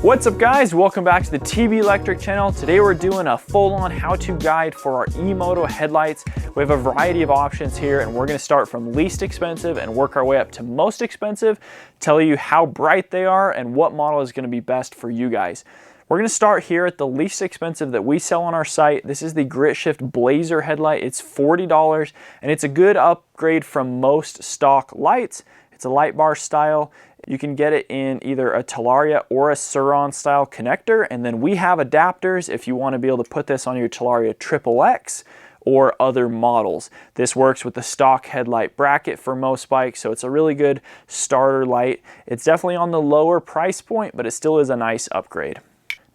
What's up guys, welcome back to the TB Electric channel. Today we're doing a full-on how-to guide for our E-moto headlights. We have a variety of options here and we're going to start from least expensive and work our way up to most expensive, tell you how bright they are and what model is going to be best for you guys. We're going to start here at the least expensive that we sell on our site. This is the GritShift Blazer headlight. It's $40 and it's a good upgrade from most stock lights. It's a light bar style. You can get it in either a Talaria or a Surron style connector, and then we have adapters if you want to be able to put this on your Talaria XXX or other models. This works with the stock headlight bracket for most bikes, so it's a really good starter light. It's definitely on the lower price point, but it still is a nice upgrade.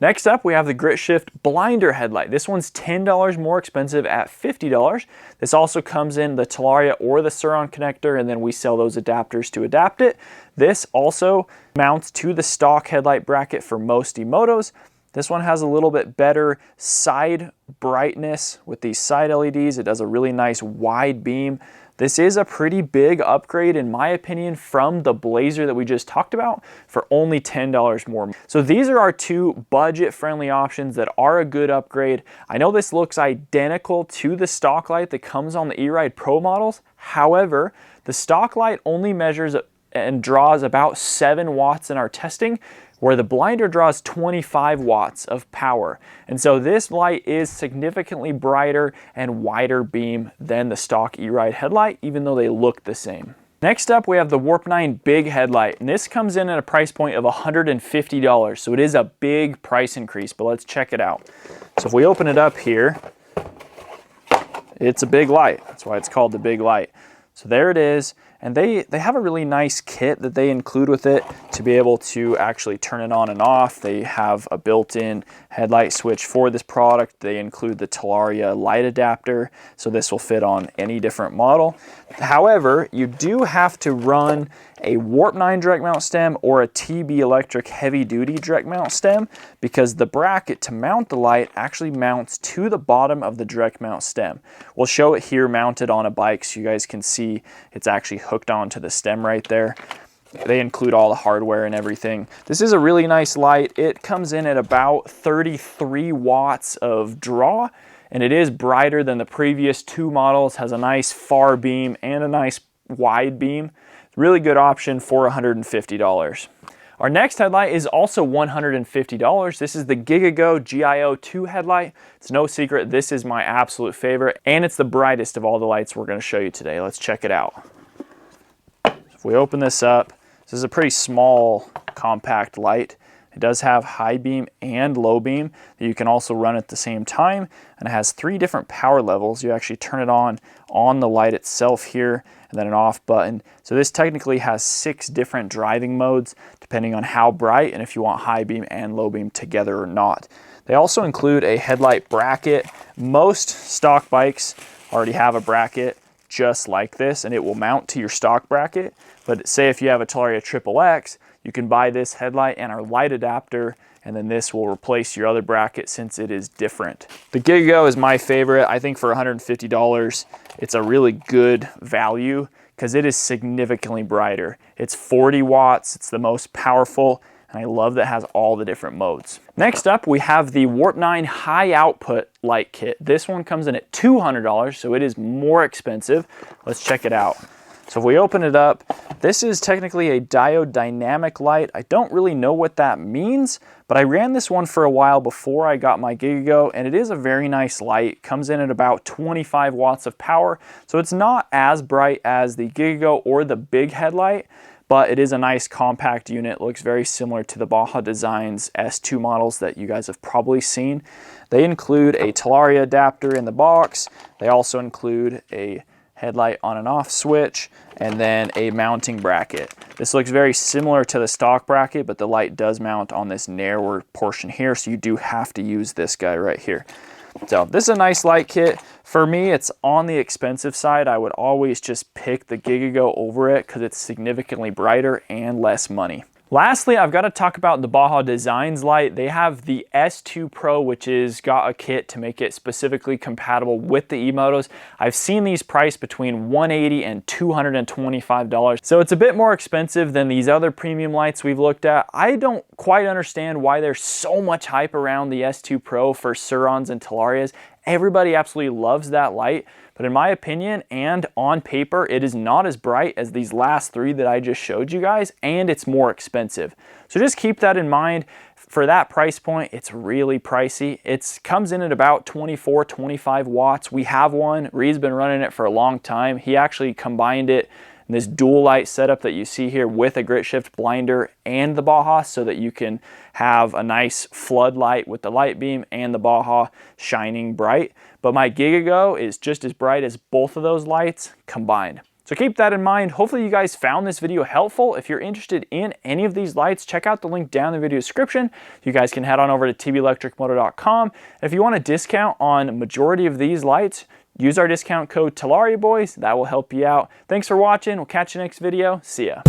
Next up, we have the GritShift Blinder headlight. This one's $10 more expensive at $50. This also comes in the Talaria or the Surron connector, and then we sell those adapters to adapt it. This also mounts to the stock headlight bracket for most E-motos. This one has a little bit better side brightness with these side LEDs. It does a really nice wide beam. This is a pretty big upgrade in my opinion from the Blazer that we just talked about for only $10 more. So these are our two budget-friendly options that are a good upgrade. I know this looks identical to the stock light that comes on the E-Ride Pro models. However, the stock light only measures and draws about 7 watts in our testing, where the Blinder draws 25 watts of power. And so this light is significantly brighter and wider beam than the stock E-Ride headlight, even though they look the same. Next up, we have the Warp 9 Big Headlight, and this comes in at a price point of $150, so it is a big price increase, but let's check it out. So if we open it up here, it's a big light. That's why it's called the Big Light. So there it is. And they have a really nice kit that they include with it to be able to actually turn it on and off. They have a built-in headlight switch for this product. They include the Talaria light adapter, so this will fit on any different model. However, you do have to run a Warp 9 direct mount stem or a TB Electric heavy duty direct mount stem, because the bracket to mount the light actually mounts to the bottom of the direct mount stem. We'll show it here mounted on a bike so you guys can see it's actually hooked onto the stem right there. They include all the hardware and everything. This is a really nice light. It comes in at about 33 watts of draw, and it is brighter than the previous two models. Has a nice far beam and a nice wide beam. Really good option for $150. Our next headlight is also $150. This is the Gigigo GIO2 headlight. It's no secret, this is my absolute favorite, and it's the brightest of all the lights we're going to show you today. Let's check it out. If we open this up, this is a pretty small, compact light. It does have high beam and low beam that you can also run at the same time, and it has 3 different power levels. You actually turn it on the light itself here, and then an off button. So this technically has 6 different driving modes depending on how bright and if you want high beam and low beam together or not. They also include a headlight bracket. Most stock bikes already have a bracket just like this, and it will mount to your stock bracket. But say if you have a Talaria XXX, you can buy this headlight and our light adapter, and then this will replace your other bracket since it is different. The Gigigo is my favorite. I think for $150, it's a really good value because it is significantly brighter. It's 40 watts, it's the most powerful, and I love that it has all the different modes. Next up, we have the Warp 9 high output light kit. This one comes in at $200, so it is more expensive. Let's check it out. So if we open it up, this is technically a diode dynamic light. I don't really know what that means, but I ran this one for a while before I got my Gigigo, and it is a very nice light. Comes in at about 25 watts of power, so it's not as bright as the Gigigo or the Big Headlight, but it is a nice compact unit. Looks very similar to the Baja Designs S2 models that you guys have probably seen. They include a Talaria adapter in the box. They also include a headlight on and off switch, and then a mounting bracket. This looks very similar to the stock bracket, but the light does mount on this narrower portion here, so you do have to use this guy right here. So this is a nice light kit. For me, it's on the expensive side. I would always just pick the Gigigo over it because it's significantly brighter and less money. Lastly, I've got to talk about the Baja Designs light. They have the S2 Pro, which is got a kit to make it specifically compatible with the E-motos. I've seen these priced between $180 and $225. So it's a bit more expensive than these other premium lights we've looked at. I don't quite understand why there's so much hype around the S2 Pro for Surrons and Talarias. Everybody absolutely loves that light, but in my opinion and on paper, it is not as bright as these last three that I just showed you guys, and it's more expensive. So just keep that in mind. For that price point, it's really pricey. It comes in at about 24, 25 watts. We have one. Reed's been running it for a long time. He actually combined it in this dual light setup that you see here with a GritShift Blinder and the Baja, so that you can have a nice floodlight with the light beam and the Baja shining bright. But my Gigigo is just as bright as both of those lights combined. So keep that in mind. Hopefully you guys found this video helpful. If you're interested in any of these lights, check out the link down in the video description. You guys can head on over to tbelectricmoto.com. And if you want a discount on a majority of these lights, use our discount code Talaria Boys. That will help you out. Thanks for watching. We'll catch you next video. See ya.